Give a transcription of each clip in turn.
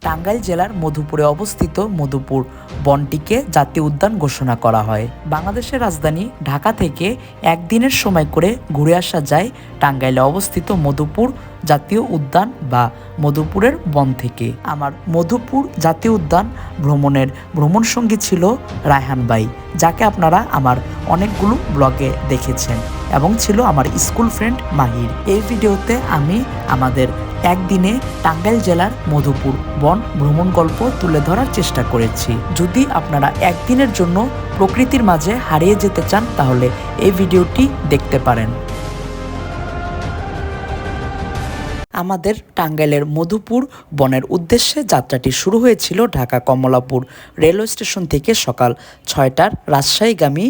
টাঙ্গাইল জেলার মধুপুরে অবস্থিত মধুপুর বনটিকে জাতীয় উদ্যান ঘোষণা করা হয়। বাংলাদেশের রাজধানী ঢাকা থেকে একদিনের সময় করে ঘুরে আসা যায় টাঙ্গাইলে অবস্থিত মধুপুর জাতীয় উদ্যান বা মধুপুরের বন থেকে। আমার মধুপুর জাতীয় উদ্যান ভ্রমণের ভ্রমণ সঙ্গী ছিল রায়হান ভাই, যাকে আপনারা আমার অনেকগুলো ব্লগে দেখেছেন, এবং ছিল আমার স্কুল ফ্রেন্ড মাহির। এই ভিডিওতে আমি আমাদের একদিনে টাঙ্গাইল জেলার মধুপুর বন ভ্রমণ গল্প তুলে ধরার চেষ্টা করেছি। যদি আপনারা একদিনের জন্য প্রকৃতির মাঝে হারিয়ে যেতে চান তাহলে এই ভিডিওটি দেখতে পারেন। আমাদের টাঙ্গাইলের মধুপুর বনের উদ্দেশ্যে যাত্রাটি শুরু হয়েছিল ঢাকা কমলাপুর রেলওয়ে স্টেশন থেকে সকাল 6টার রাজশাহীগামী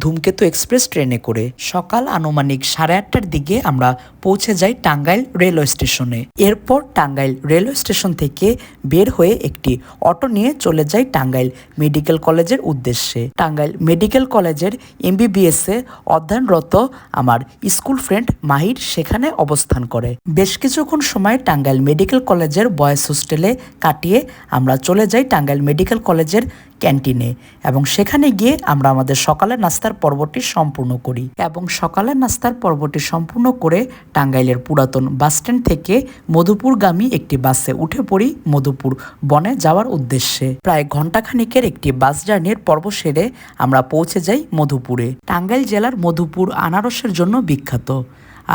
ধূমকেতু এক্সপ্রেস ট্রেনে করে। সকাল আনুমানিক 8:30টার দিকে আমরা পৌঁছে যাই টাঙ্গাইল রেলওয়ে স্টেশনে। এরপর টাঙ্গাইল রেলওয়ে স্টেশন থেকে বের হয়ে একটি অটো নিয়ে চলে যাই টাঙ্গাইল মেডিকেল কলেজের উদ্দেশ্যে। টাঙ্গাইল মেডিকেল কলেজের MBBS এ অধ্যয়নরত আমার স্কুল ফ্রেন্ড মাহির সেখানে অবস্থান করে। বেশ কিছুক্ষণ সময় টাঙ্গাইল মেডিকেল কলেজের বয়েজ হোস্টেলে কাটিয়ে আমরা চলে যাই টাঙ্গাইল মেডিকেল কলেজের ক্যান্টিনে, এবং সেখানে গিয়ে আমরা আমাদের সকালের নাস্তার পর্বটি সম্পূর্ণ করি। এবং সকালের নাস্তার পর্বটি সম্পূর্ণ করে টাঙ্গাইলের পুরাতন বাসস্ট্যান্ড থেকে মধুপুরগামী একটি বাসে উঠে পড়ি মধুপুর বনে যাওয়ার উদ্দেশ্যে। প্রায় ঘণ্টাখানিকের একটি বাস জার্নির পর্ব সেরে আমরা পৌঁছে যাই মধুপুরে। টাঙ্গাইল জেলার মধুপুর আনারসের জন্য বিখ্যাত,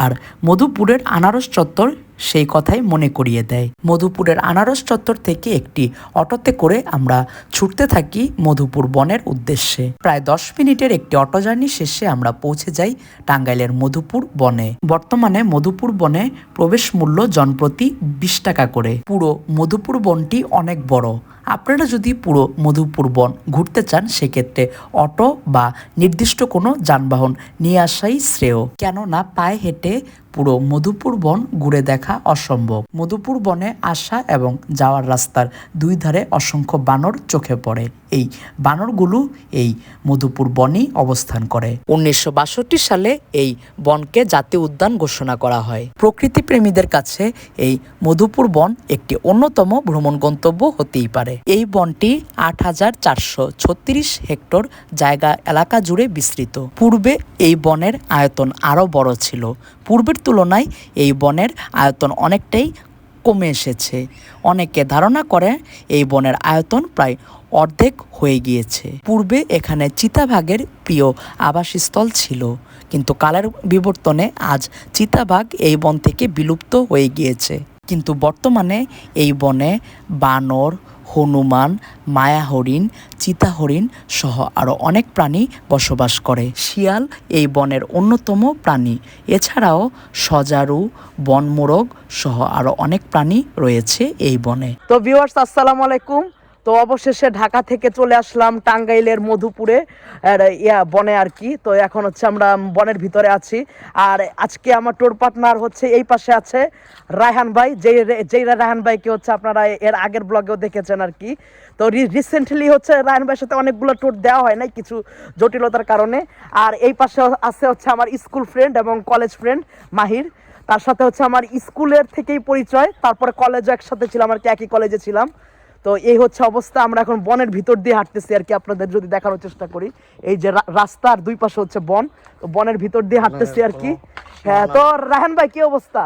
আর মধুপুরের আনারস চত্বর সেই কথাই মনে করিয়ে দেয়। মধুপুরের আনারস চত্বর থেকে একটি অটোতে করে আমরা ছুটতে থাকি মধুপুর বনের উদ্দেশ্যে। প্রায় 10 মিনিটের একটি অটো জার্নি শেষে আমরা পৌঁছে যাই টাঙ্গাইলের মধুপুর বনে। বর্তমানে মধুপুর বনে প্রবেশ মূল্য জনপ্রতি 20 টাকা করে। পুরো মধুপুর বনটি অনেক বড়। আপনারা যদি পুরো মধুপুর বন ঘুরতে চান সেক্ষেত্রে অটো বা নির্দিষ্ট কোনো যানবাহন নিয়ে আসাই শ্রেয়, কেননা পায়ে হেঁটে পুরো মধুপুর বন ঘুরে দেখা অসম্ভব। মধুপুর বনে আসা এবং যাওয়ার রাস্তার দুই ধারে অসংখ্য বানর চোখে পড়ে। এই বানরগুলো এই মধুপুর বনেই অবস্থান করে। 1962 সালে এই বনকে জাতীয় উদ্যান ঘোষণা করা হয়। প্রকৃতি প্রেমীদের কাছে এই মধুপুর বন একটি অন্যতম ভ্রমণ গন্তব্য হতেই পারে। এই বনটি 8436 হেক্টর জায়গা এলাকা জুড়ে বিস্তৃত। পূর্বে এই বনের আয়তন আরও বড় ছিল। পূর্বের তুলনায় এই বনের আয়তন অনেকটাই কমে এসেছে। অনেকে ধারণা করে এই বনের আয়তন প্রায় অর্ধেক হয়ে গিয়েছে। পূর্বে এখানে চিতাবাঘের প্রিয় আবাসস্থল ছিল, কিন্তু কালের বিবর্তনে আজ চিতাবাঘ এই বন থেকে বিলুপ্ত হয়ে গিয়েছে। কিন্তু বর্তমানে এই বনে বানর, হনুমান, মায়া হরিণ, চিতা হরিণ সহ আরও অনেক প্রাণী বসবাস করে। শিয়াল এই বনের অন্যতম প্রাণী। এছাড়াও সজারু, বনমোরগ সহ আরও অনেক প্রাণী রয়েছে এই বনে। তো ভিউয়ার্স, আসসালামু আলাইকুম। তো অবশেষে ঢাকা থেকে চলে আসলাম টাঙ্গাইলের মধুপুরে বনে আর কি। তো এখন হচ্ছে আমরা বনের ভিতরে আছি, আর আজকে আমার ট্যুর পার্টনার হচ্ছে এই পাশে আছে রায়হান ভাই, যেই রায়হান ভাইকে হচ্ছে আপনারা এর আগের ব্লগেও দেখেছেন আর কি। তো রিসেন্টলি হচ্ছে রায়হান ভাইয়ের সাথে অনেকগুলো ট্যুর দেওয়া হয় নাই কিছু জটিলতার কারণে। আর এই পাশে আছে হচ্ছে আমার স্কুল ফ্রেন্ড এবং কলেজ ফ্রেন্ড মাহির। তার সাথে হচ্ছে আমার স্কুলের থেকেই পরিচয়, তারপরে কলেজও একসাথে ছিলাম আর কি, একই কলেজে ছিলাম। তো এই হচ্ছে অবস্থা। আমরা এখন বনের ভিতর দিয়ে হাঁটতেছি আর কি, আপনাদের যদি দেখানোর চেষ্টা করি। এই যে রাস্তার দুই পাশে হচ্ছে বন, তো বনের ভিতর দিয়ে হাঁটতেছি আর কি। হ্যাঁ, তো রায়হান ভাই কি অবস্থা?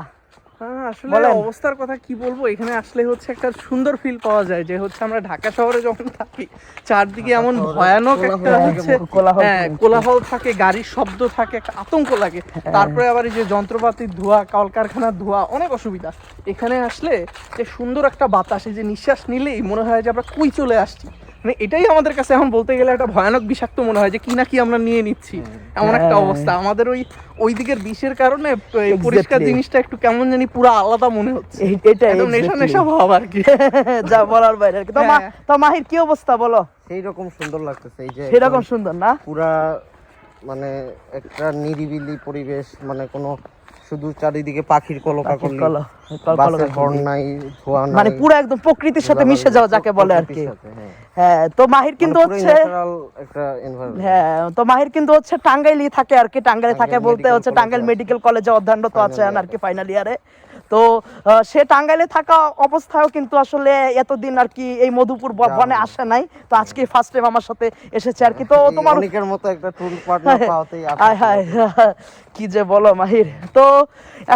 আসলে অবস্থার কথা কি বলবো, এখানে আসলে হচ্ছে একটা সুন্দর ফিল পাওয়া যায় যে হচ্ছে আমরা ঢাকা শহরে যখন থাকি চারদিকে এমন ভয়ানক একটা হচ্ছে কোলাহল থাকে, গাড়ির শব্দ থাকে, একটা আতঙ্ক লাগে। তারপরে আবার এই যে যন্ত্রপাতির ধোঁয়া, কলকারখানার ধোঁয়া, অনেক অসুবিধা। এখানে আসলে যে সুন্দর একটা বাতাস, এই যে নিঃশ্বাস নিলেই মনে হয় যে আমরা কই চলে আসছি। মানে এটাই আমাদের কাছে এখন বলতে গেলে একটা ভয়ানক বিষাক্ত মনে হয় যে কি না কি আমরা নিয়ে নিচ্ছি, এমন একটা অবস্থা। আমাদের ওই দিকের বিষের কারণে পরিষ্কার জিনিসটা একটু কেমন জানি পুরো আলাদা মনে হচ্ছে। এটা নেশা নেশা ভাব আর কি, যা বলার বাইরে আর কি। তো মাহির কি অবস্থা বলো? সেই রকম সুন্দর লাগতেছে, এই যে সেরকম সুন্দর না, পুরা মানে একটা নিরিবিলি পরিবেশ, মানে কোনো শুধু চারিদিকে পাখির কলকাকলি, বাসের হর্ন নাই, ধোঁয়া নাই, মানে পুরো একদম প্রকৃতির সাথে মিশে যাওয়া যাকে বলে আর কি। হ্যাঁ, তো মাহির কিন্তু হচ্ছে হ্যাঁ, তো মাহির কিন্তু হচ্ছে টাঙ্গাইলই থাকে আর কি। টাঙ্গাইলে থাকে বলতে হচ্ছে টাঙ্গাইল মেডিকেল কলেজে অধ্যয়নরত আছে আর কি, ফাইনাল ইয়ারে। তো সে টাঙ্গাইলে থাকা অবস্থায়ও কিন্তু আসলে এতদিন আর কি এই মধুপুর বনে আসে নাই, তো আজকে ফার্স্ট টাইম আমার সাথে এসেছে আর কি। তো তোমার অনেকের মতো একটা ট্যুর পার্টনার পাওয়াতেই কি যে বলো মাহির। তো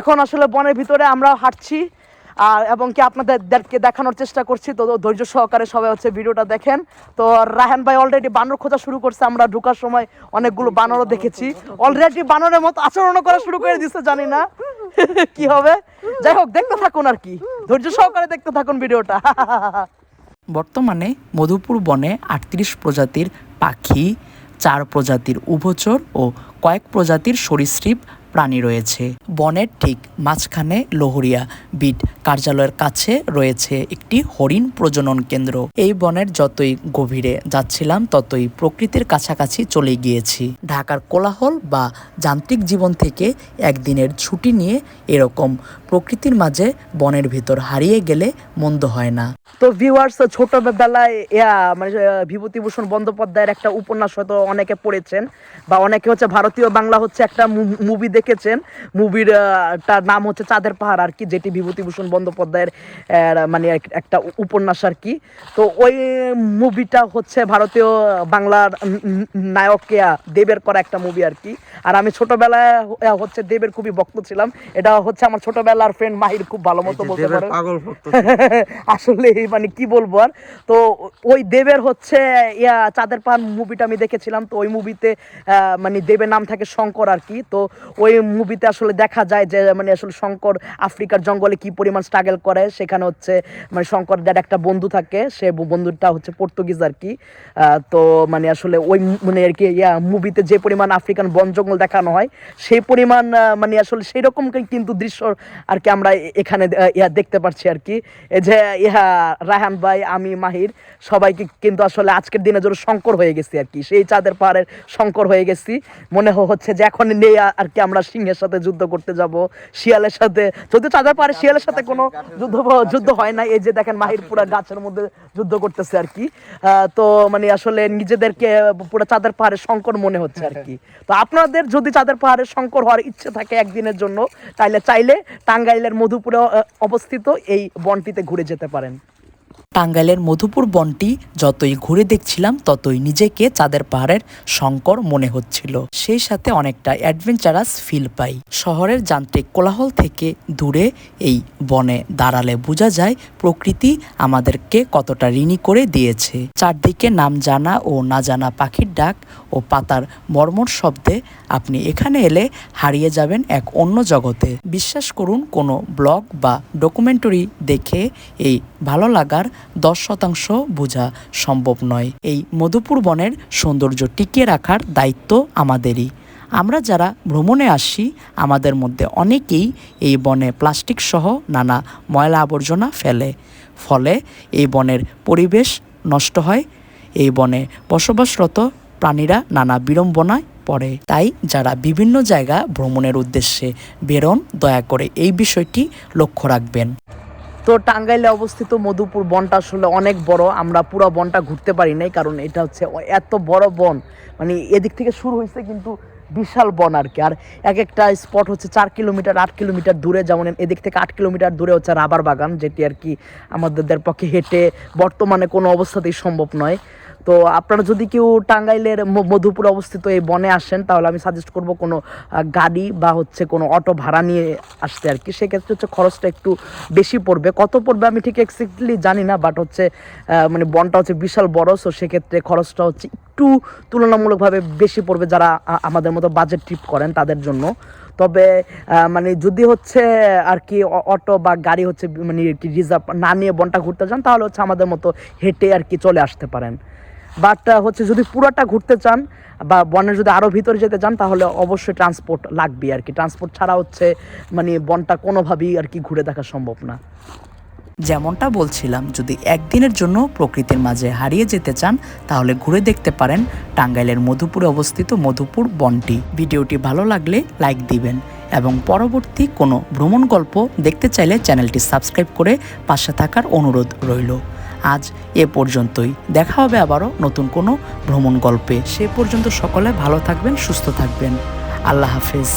এখন আসলে বনের ভিতরে আমরা হাঁটছি আর এবং কি আপনাদেরকে দেখানোর চেষ্টা করছি, তো ধৈর্য সহকারে সবাই হচ্ছে ভিডিওটা দেখেন। তো রায়হান ভাই অলরেডি বানর খোঁজা শুরু করছে, আমরা ঢোকার সময় অনেকগুলো বানরও দেখেছি, অলরেডি বানরের মতো আচরণও করা শুরু করে দিচ্ছে, জানি না কি হবে। যাই হোক, দেখতে থাকুন আর কি, ধৈর্য সহকারে দেখতে থাকুন ভিডিওটা। বর্তমানে মধুপুর বনে 38 প্রজাতির পাখি, 4 প্রজাতির উভচর ও কয়েক প্রজাতির সরীসৃপ প্রাণী রয়েছে। বনের ঠিক মাঝখানে লোহরিয়া বিট কার্যালয়ের কাছে রয়েছে একটি হরিণ প্রজনন কেন্দ্র। এই বনের যতই গভীরে যাচ্ছিলাম ততই প্রকৃতির কাছাকাছি চলে গিয়েছি। ঢাকার কোলাহল বা যান্ত্রিক জীবন থেকে একদিনের ছুটি নিয়ে এরকম প্রকৃতির মাঝে বনের ভিতর হারিয়ে গেলে মন্দ হয় না। তো ভিউয়ার্স, ছোটবেলায় মানে বিভূতিভূষণ বন্দ্যোপাধ্যায়ের একটা উপন্যাস হয়তো অনেকে পড়েছেন বা অনেকে হচ্ছে ভারতীয় বাংলা হচ্ছে একটা মুভি দেখেছেন। মুভির তার নাম হচ্ছে চাঁদের পাহাড় আর কি, যেটি বিভূতিভূষণ বন্দ্যোপাধ্যায়ের মানে একটা উপন্যাস আর কি। তো ওই মুভিটা হচ্ছে ভারতীয় বাংলার নায়ক দেবের করা একটা মুভি আর কি। আর আমি ছোটবেলায় হচ্ছে দেবের খুবই ভক্ত ছিলাম। এটা হচ্ছে আমার ছোটবেলার ফ্রেন্ড মাহির খুব ভালো মতো বলতে পারে, আসলে মানে কি বলবো আর। তো ওই দেবের হচ্ছে চাঁদের পাহাড় মুভিটা আমি দেখেছিলাম। তো ওই মুভিতে মানে দেবের নাম থাকে শঙ্কর আর কি। তো ওই মুভিতে আসলে দেখা যায় যে মানে আসলে শঙ্কর আফ্রিকার জঙ্গলে কি পরিমাণ স্ট্রাগল করে। সেখানে হচ্ছে মানে শঙ্করদের একটা বন্ধু থাকে, সে বন্ধুটা হচ্ছে পর্তুগিজ আর কি। তো মানে আসলে ওই মানে আর কি মুভিতে যে পরিমাণ আফ্রিকান বন জঙ্গল দেখানো হয় সেই পরিমাণ মানে আসলে সেই রকম কিন্তু দৃশ্য আর কি আমরা এখানে দেখতে পাচ্ছি আর কি। এই যে রায়হান ভাই, আমি, মাহির সবাইকে কিন্তু আসলে আজকের দিনে জন্য শঙ্কর হয়ে গেছি আর কি, সেই চাঁদের পাহাড়ের শঙ্কর হয়ে গেছি। মনে হচ্ছে যে এখন নেই আর কি আমরা সিংহের সাথে যুদ্ধ করতে যাব, শিয়ালের সাথে, যদি চাঁদের পাহাড়ে শিয়ালের সাথে কোনো যুদ্ধ হয় না। এই যে দেখেন মাহির পুরা গাছের মধ্যে যুদ্ধ করতেছে আর কি। তো মানে আসলে নিজেদেরকে পুরো চাঁদের পাহাড়ে শঙ্কর মনে হচ্ছে আর কি। তো আপনাদের যদি চাঁদের পাহাড়ে শঙ্কর হওয়ার ইচ্ছে থাকে একদিনের জন্য, তাইলে চাইলে টাঙ্গাইলের মধুপুরে অবস্থিত এই বনটিতে ঘুরে যেতে পারেন। টাঙ্গাইলের মধুপুর বনটি যতই ঘুরে দেখছিলাম ততই নিজেকে চাঁদের পাহাড়ের শঙ্কর মনে হচ্ছিল, সেই সাথে অনেকটা অ্যাডভেঞ্চারাস ফিল পাই। শহরের যান্ত্রিক কোলাহল থেকে দূরে এই বনে দাঁড়ালে বোঝা যায় প্রকৃতি আমাদেরকে কতটা ঋণী করে দিয়েছে। চারদিকে নাম জানা ও না জানা পাখির ডাক ও পাতার মর্মর শব্দে আপনি এখানে এলে হারিয়ে যাবেন এক অন্য জগতে। বিশ্বাস করুন, কোনো ব্লগ বা ডকুমেন্টারি দেখে এই ভালো লাগার 10% বোঝা সম্ভব নয়। এই মধুপুর বনের সৌন্দর্য টিকিয়ে রাখার দায়িত্ব আমাদেরই। আমরা যারা ভ্রমণে আসি আমাদের মধ্যে অনেকেই এই বনে প্লাস্টিক সহ নানা ময়লা আবর্জনা ফেলে, ফলে এই বনের পরিবেশ নষ্ট হয়। এই বনে বসবাসরত প্রাণীরা নানা বিড়ম্বনায় পড়ে। তাই যারা বিভিন্ন জায়গা ভ্রমণের উদ্দেশ্যে বেরোন, দয়া করে এই বিষয়টি লক্ষ্য রাখবেন। তো টাঙ্গাইলে অবস্থিত মধুপুর বনটা আসলে অনেক বড়, আমরা পুরো বনটা ঘুরতে পারি নাই, কারণ এটা হচ্ছে এত বড় বন, মানে এদিক থেকে শুরু হয়েছে কিন্তু বিশাল বন আর কি। আর এক একটা স্পট হচ্ছে 4 কিলোমিটার 8 কিলোমিটার দূরে, যেমন এদিক থেকে 8 কিলোমিটার দূরে হচ্ছে রাবার বাগান, যেটি আর কি আমাদের পক্ষে হেঁটে বর্তমানে কোনো অবস্থাতেই সম্ভব নয়। তো আপনারা যদি কেউ টাঙ্গাইলের মধুপুরে অবস্থিত এই বনে আসেন, তাহলে আমি সাজেস্ট করব কোনো গাড়ি বা হচ্ছে কোনো অটো ভাড়া নিয়ে আসতে আর কি। সেক্ষেত্রে হচ্ছে খরচটা একটু বেশি পড়বে, কত পড়বে আমি ঠিক এক্স্যাক্টলি জানি না, বাট হচ্ছে মানে বনটা হচ্ছে বিশাল বড়, সো সেক্ষেত্রে খরচটা হচ্ছে একটু তুলনামূলকভাবে বেশি পড়বে যারা আমাদের মতো বাজেট ট্রিপ করেন তাদের জন্য। তবে মানে যদি হচ্ছে আর কি অটো বা গাড়ি হচ্ছে মানে রিজার্ভ না নিয়ে বনটা ঘুরতে যান, তাহলে হচ্ছে আমাদের মতো হেঁটে আর কি চলে আসতে পারেন। বাট হচ্ছে যদি পুরোটা ঘুরতে চান বা বনের যদি আরও ভিতরে যেতে চান, তাহলে অবশ্যই ট্রান্সপোর্ট লাগবে আর কি। ট্রান্সপোর্ট ছাড়া হচ্ছে মানে বনটা কোনোভাবেই আর কি ঘুরে দেখা সম্ভব না। যেমনটা বলছিলাম, যদি একদিনের জন্য প্রকৃতির মাঝে হারিয়ে যেতে চান তাহলে ঘুরে দেখতে পারেন টাঙ্গাইলের মধুপুরে অবস্থিত মধুপুর বনটি। ভিডিওটি ভালো লাগলে লাইক দিবেন এবং পরবর্তী কোনো ভ্রমণ গল্প দেখতে চাইলে চ্যানেলটি সাবস্ক্রাইব করে পাশে থাকার অনুরোধ রইল। আজ এ পর্যন্তই, দেখা হবে আবারও নতুন কোনো ভ্রমণ গল্পে। সে পর্যন্ত সকলে ভালো থাকবেন, সুস্থ থাকবেন। আল্লাহ হাফেজ।